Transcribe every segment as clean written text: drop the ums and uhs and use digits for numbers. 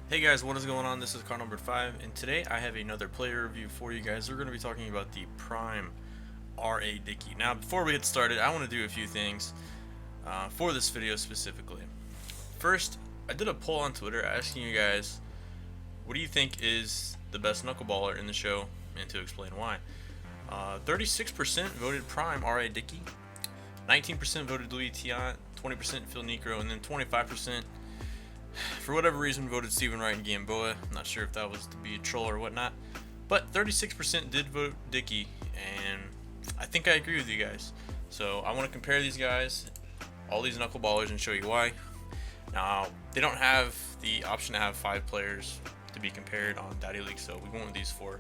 Hey guys, what is going on? This is car number 5, and today I have another player review for you guys. We're going to be talking about the Prime R.A. Dickey. Now, before we get started, I want to do a few things for this video specifically. First, I did a poll on Twitter asking you guys, what do you think is the best knuckleballer in the show, and to explain why. 36% voted Prime R.A. Dickey, 19% voted Louie Tiant, 20% Phil Necro, and then 25% for whatever reason voted Stephen Wright and Gamboa. I'm not sure if that was to be a troll or whatnot, but 36% did vote Dickey, and I think I agree with you guys. So I want to compare these guys, all these knuckleballers, and show you why. Now, they don't have the option to have 5 players to be compared on Daddy League, so we went with these 4.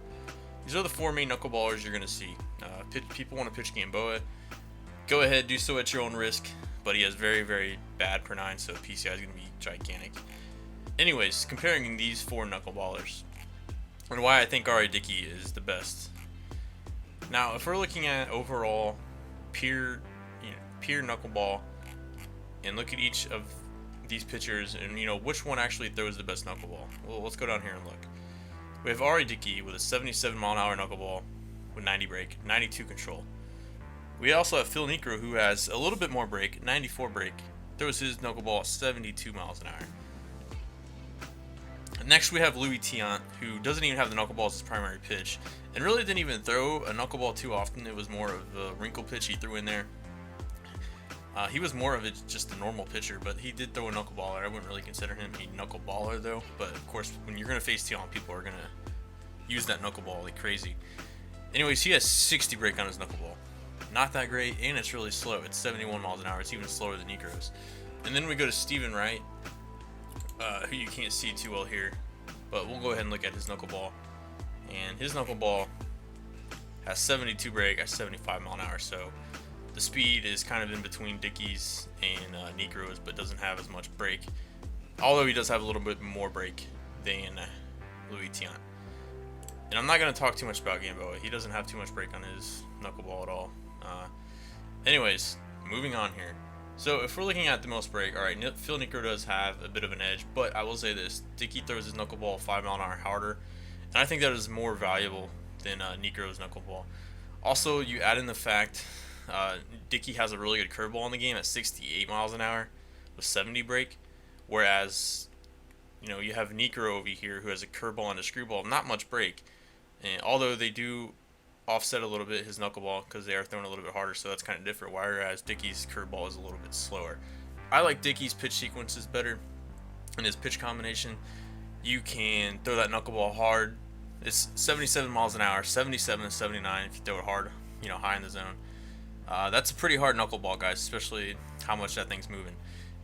These are the 4 main knuckleballers you're going to see. People want to pitch Gamboa. Go ahead, do so at your own risk, but he has very, very bad per 9, so PCI is going to be gigantic. Anyways, comparing these 4 knuckleballers and why I think R.A. Dickey is the best. Now, if we're looking at overall pure knuckleball and look at each of these pitchers and which one actually throws the best knuckleball. Well, let's go down here and look. We have R.A. Dickey with a 77-mile-an-hour knuckleball with 90 break, 92 control. We also have Phil Necro, who has a little bit more break, 94 break. Throws his knuckleball 72 miles an hour. Next, we have Louie Tiant, who doesn't even have the knuckleball as his primary pitch, and really didn't even throw a knuckleball too often. It was more of a wrinkle pitch he threw in there. He was more of just a normal pitcher, but he did throw a knuckleballer. I wouldn't really consider him a knuckleballer, though. But of course, when you're going to face Tiant, people are going to use that knuckleball like crazy. Anyways, he has 60 break on his knuckleball. Not that great, and it's really slow. It's 71 miles an hour. It's even slower than Necro's. And then we go to Stephen Wright, who you can't see too well here, but we'll go ahead and look at his knuckleball. And his knuckleball has 72 break at 75 mile an hour, so the speed is kind of in between Dickey's and Necro's, but doesn't have as much break. Although he does have a little bit more break than Louie Tiant. And I'm not going to talk too much about Gamboa. He doesn't have too much break on his knuckleball at all. Anyways, moving on here. So if we're looking at the most break, alright, Phil Necro does have a bit of an edge, but I will say this, Dickey throws his knuckleball 5 mile an hour harder, and I think that is more valuable than Necro's knuckleball. Also, you add in the fact Dickey has a really good curveball in the game at 68 miles an hour with 70 break, whereas you have Necro over here who has a curveball and a screwball, not much break, and although they do offset a little bit his knuckleball because they are thrown a little bit harder, so that's kind of different, whereas Dickey's curveball is a little bit slower. I like Dickey's pitch sequences better in his pitch combination. You can throw that knuckleball hard. It's 77 miles an hour, 77 and 79 if you throw it hard, high in the zone. That's a pretty hard knuckleball, guys, especially how much that thing's moving.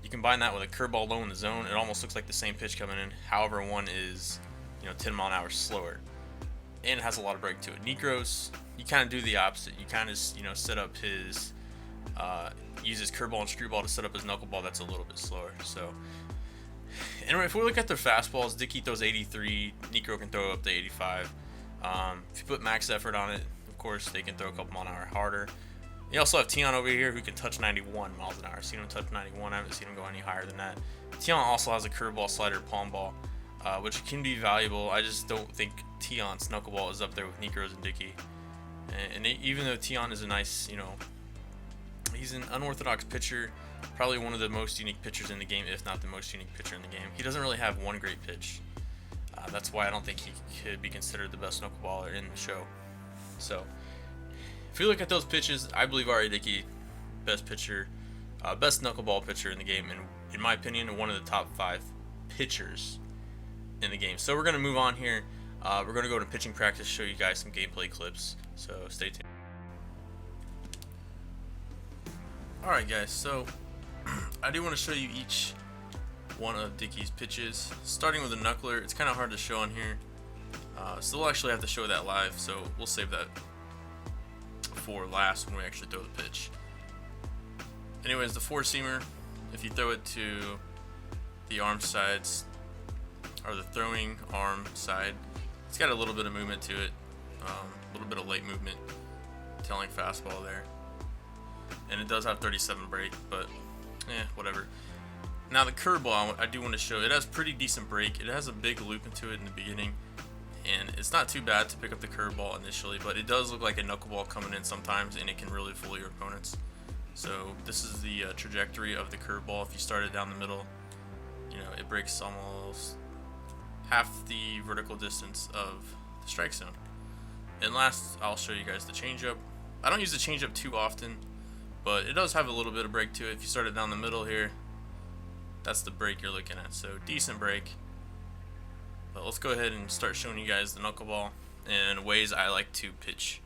You combine that with a curveball low in the zone, it almost looks like the same pitch coming in. However, one is 10 mile an hour slower, and it has a lot of break to it. Necro's, you kind of do the opposite. You kind of set up his use his curveball and screwball to set up his knuckleball that's a little bit slower. So anyway, if we look at their fastballs, Dickey throws 83, Necro can throw up to 85. If you put max effort on it, of course they can throw a couple mile an hour harder. You also have Tiant over here who can touch 91 miles an hour. I've seen him touch 91. I haven't seen him go any higher than that. Tiant also has a curveball, slider, palm ball, which can be valuable. I just don't think Tiant's knuckleball is up there with Necro's and Dickey. And even though Tiant is a nice, he's an unorthodox pitcher, probably one of the most unique pitchers in the game, if not the most unique pitcher in the game. He doesn't really have one great pitch. That's why I don't think he could be considered the best knuckleballer in the show. So if you look at those pitches, I believe R.A. Dickey, best pitcher, best knuckleball pitcher in the game, and in my opinion, one of the top 5 pitchers in the game. So we're going to move on here. We're going to go to pitching practice, show you guys some gameplay clips, so stay tuned. Alright guys, so I do want to show you each one of Dickey's pitches. Starting with the knuckler, it's kind of hard to show on here, so we'll actually have to show that live, so we'll save that for last when we actually throw the pitch. Anyways, the four-seamer, if you throw it to the arm sides, or the throwing arm side, it's got a little bit of movement to it, a little bit of late movement, telling fastball there. And it does have 37 break, but whatever. Now the curveball, I do want to show, it has pretty decent break. It has a big loop into it in the beginning, and it's not too bad to pick up the curveball initially, but it does look like a knuckleball coming in sometimes, and it can really fool your opponents. So this is the trajectory of the curveball. If you start it down the middle, you know, it breaks almost half the vertical distance of the strike zone. And last, I'll show you guys the changeup. I don't use the changeup too often, but it does have a little bit of break to it. If you start it down the middle here, that's the break you're looking at. So decent break. But let's go ahead and start showing you guys the knuckleball and ways I like to pitch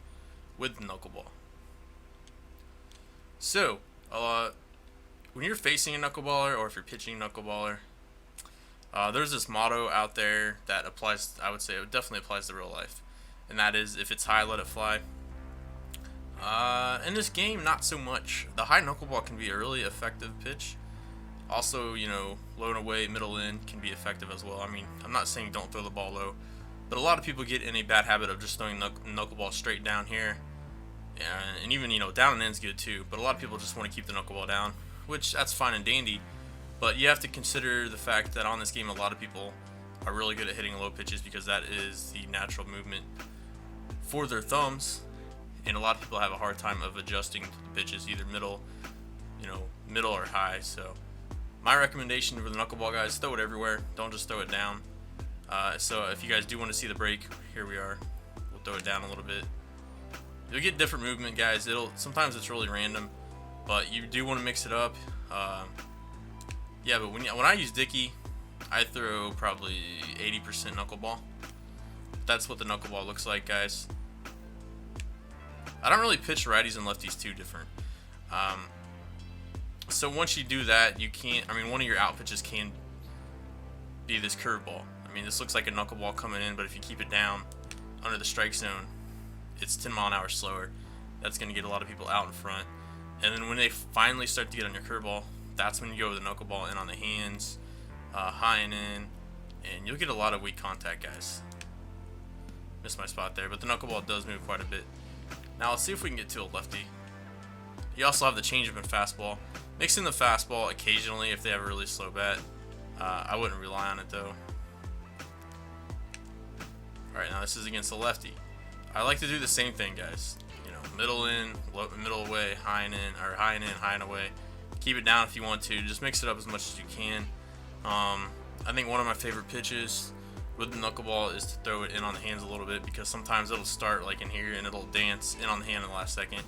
with the knuckleball. So, when you're facing a knuckleballer, or if you're pitching a knuckleballer, there's this motto out there that applies, I would say it definitely applies to real life. And that is, if it's high, let it fly. In this game, not so much. The high knuckleball can be a really effective pitch. Also, you know, low and away, middle in can be effective as well. I mean, I'm not saying don't throw the ball low, but a lot of people get in a bad habit of just throwing knuckleball straight down here. And even, you know, down and in's good too, but a lot of people just want to keep the knuckleball down, which that's fine and dandy. But you have to consider the fact that on this game, a lot of people are really good at hitting low pitches because that is the natural movement for their thumbs. And a lot of people have a hard time of adjusting to the pitches, either middle, you know, middle or high. So my recommendation for the knuckleball, guys, throw it everywhere. Don't just throw it down. So if you guys do want to see the break, here we are. We'll throw it down a little bit. You'll get different movement, guys. Sometimes it's really random, but you do want to mix it up. Yeah, but when I use Dickey, I throw probably 80% knuckleball. That's what the knuckleball looks like, guys. I don't really pitch righties and lefties too different. So once you do that, you can't. I mean, one of your out pitches can be this curveball. I mean, this looks like a knuckleball coming in, but if you keep it down under the strike zone, it's 10 mile an hour slower. That's going to get a lot of people out in front. And then when they finally start to get on your curveball, that's when you go with the knuckleball in on the hands, high and in, and you'll get a lot of weak contact, guys. Missed my spot there, but the knuckleball does move quite a bit. Now let's see if we can get to a lefty. You also have the changeup and fastball. Mix in the fastball occasionally if they have a really slow bat. I wouldn't rely on it though. Alright, now this is against the lefty. I like to do the same thing, guys. You know, middle in, middle away, high and in, or high and in, high and away. Keep it down if you want to. Just mix it up as much as you can. I think one of my favorite pitches with the knuckleball is to throw it in on the hands a little bit, because sometimes it'll start like in here and it'll dance in on the hand in the last second.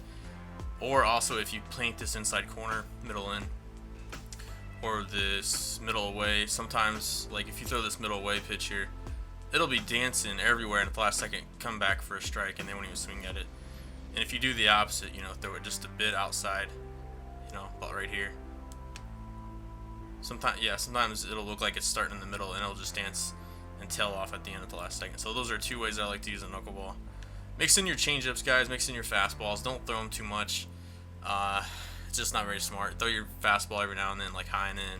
Or also if you plant this inside corner, middle in, or this middle away, sometimes like if you throw this middle away pitch here, it'll be dancing everywhere and at the last second come back for a strike and they won't even swing at it. And if you do the opposite, you know, throw it just a bit outside, you know, about right here. Sometimes it'll look like it's starting in the middle and it'll just dance and tail off at the end at the last second. So those are two ways I like to use a knuckleball. Mix in your changeups, guys. Mix in your fastballs. Don't throw them too much. It's just not very smart. Throw your fastball every now and then, like high and in,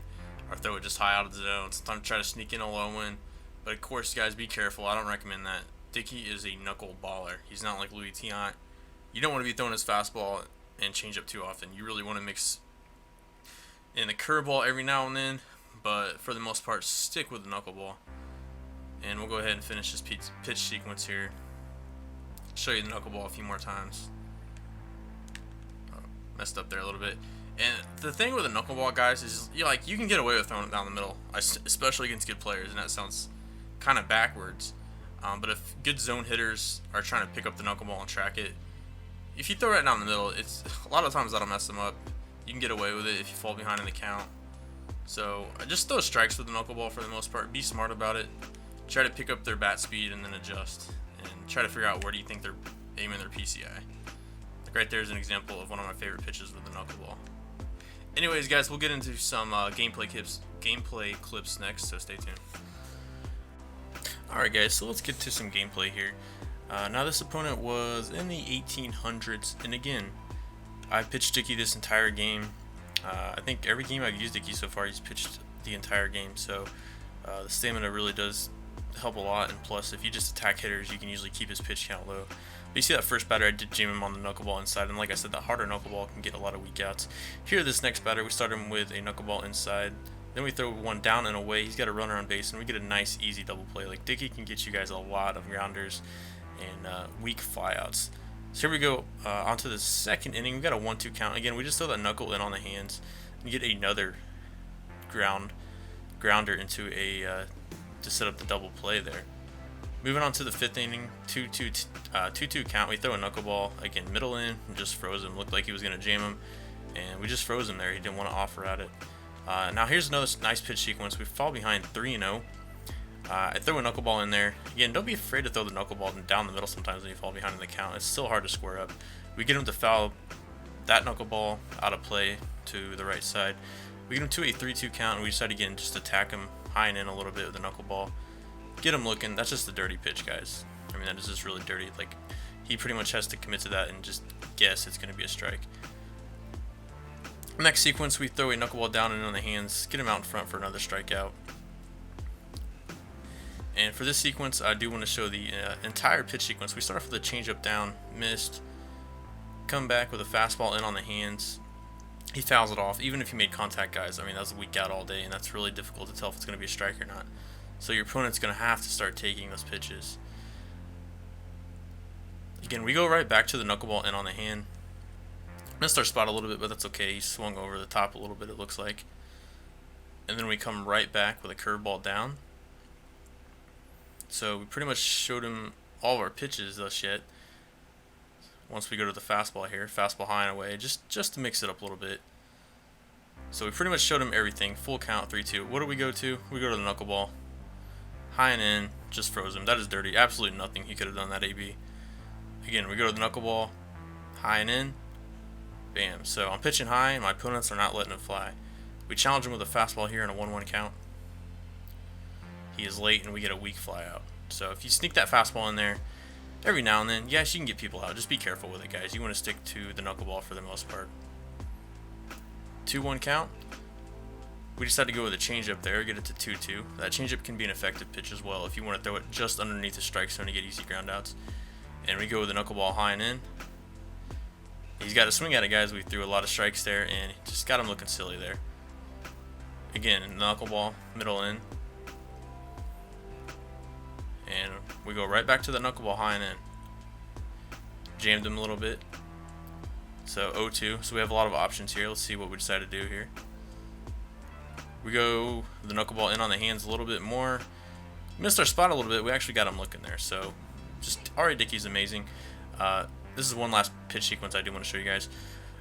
or throw it just high out of the zone. Sometimes try to sneak in a low one. But of course, guys, be careful. I don't recommend that. Dickey is a knuckleballer. He's not like Louie Tiant. You don't want to be throwing his fastball and changeup too often. You really want to mix in the curveball every now and then, but for the most part, stick with the knuckleball. And we'll go ahead and finish this pitch sequence here. Show you the knuckleball a few more times. Messed up there a little bit. And the thing with a knuckleball, guys, is you can get away with throwing it down the middle, especially against good players, and that sounds kind of backwards. But if good zone hitters are trying to pick up the knuckleball and track it, if you throw it down the middle, it's a lot of times that'll mess them up. You can get away with it if you fall behind in the count. So just throw strikes with the knuckleball for the most part. Be smart about it. Try to pick up their bat speed and then adjust. And try to figure out where do you think they're aiming their PCI. Like right there is an example of one of my favorite pitches with the knuckleball. Anyways, guys, we'll get into some gameplay clips next, so stay tuned. Alright, guys, so let's get to some gameplay here. Now this opponent was in the 1800s, and again, I pitched Dickey this entire game. I think every game I've used Dickey so far, he's pitched the entire game, so the stamina really does help a lot, and plus if you just attack hitters, you can usually keep his pitch count low. But you see that first batter, I did jam him on the knuckleball inside, and like I said, the harder knuckleball can get a lot of weak outs. Here, this next batter, we start him with a knuckleball inside, Then we throw one down and away. He's got a runner on base, and we get a nice, easy double play. Like, Dickey can get you guys a lot of grounders and weak flyouts. So here we go onto the second inning. We got a 1-2 count. Again, we just throw that knuckle in on the hands and get another grounder into a to set up the double play there. Moving on to the fifth inning, 2-2 count. We throw a knuckleball again, middle in, and just froze him. Looked like he was gonna jam him, and we just froze him there. He didn't want to offer at it. Now here's another nice pitch sequence. We fall behind 3-0. I throw a knuckleball in there. Again, don't be afraid to throw the knuckleball down the middle sometimes when you fall behind in the count. It's still hard to square up. We get him to foul that knuckleball out of play to the right side. We get him to a 3-2 count, and we decide again just to attack him high and in a little bit with the knuckleball. Get him looking. That's just a dirty pitch, guys. I mean, that is just really dirty. Like, he pretty much has to commit to that and just guess it's going to be a strike. Next sequence, we throw a knuckleball down and in on the hands, get him out in front for another strikeout. And for this sequence, I do want to show the entire pitch sequence. We start off with a changeup down, missed, come back with a fastball in on the hands. He fouls it off. Even if he made contact, guys, I mean, that was a weak out all day, and that's really difficult to tell if it's going to be a strike or not. So your opponent's going to have to start taking those pitches. Again, we go right back to the knuckleball in on the hand. Missed our spot a little bit, but that's okay. He swung over the top a little bit, it looks like. And then we come right back with a curveball down. So we pretty much showed him all of our pitches thus yet. Once we go to the fastball here, fastball high and away, just to mix it up a little bit. So we pretty much showed him everything. Full count, 3-2. What do we go to? We go to the knuckleball. High and in, just froze him. That is dirty. Absolutely nothing he could have done that, AB. Again, we go to the knuckleball. High and in. Bam. So I'm pitching high, and my opponents are not letting it fly. We challenge him with a fastball here in a 1-1 count. He is late, and we get a weak fly out. So if you sneak that fastball in there, every now and then, yes, you can get people out. Just be careful with it, guys. You want to stick to the knuckleball for the most part. 2-1 count. We decide to go with a changeup there, get it to 2-2. That changeup can be an effective pitch as well if you want to throw it just underneath the strike zone to get easy groundouts. And we go with a knuckleball high and in. He's got to swing at it, guys. We threw a lot of strikes there, and just got him looking silly there. Again, knuckleball, middle in. And we go right back to the knuckleball high and in. Jammed him a little bit. So 0-2. So we have a lot of options here. Let's see what we decide to do here. We go the knuckleball in on the hands a little bit more. Missed our spot a little bit. We actually got him looking there. So just alright, Dickey's amazing. This is one last pitch sequence I do want to show you guys.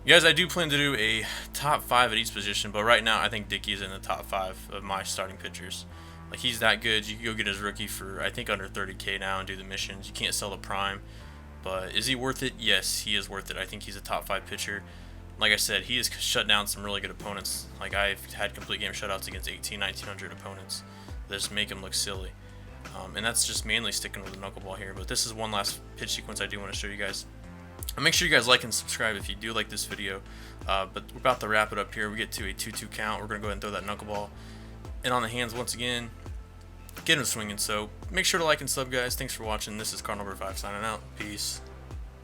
Guys, I do plan to do a top 5 at each position, but right now I think Dickey is in the top 5 of my starting pitchers. Like, he's that good. You can go get his rookie for, I think, under 30K now and do the missions. You can't sell the prime, but is he worth it? Yes, he is worth it. I think he's a top 5 pitcher. Like I said, he has shut down some really good opponents. Like, I've had complete game shutouts against 1,900 opponents that just make him look silly. And that's just mainly sticking with the knuckleball here. But this is one last pitch sequence I do want to show you guys. And make sure you guys like and subscribe if you do like this video. But we're about to wrap it up here. We get to a 2-2 count. We're going to go ahead and throw that knuckleball in on the hands once again. Get him swinging. So make sure to like and sub, guys. Thanks for watching. This is car number 5 signing out. Peace.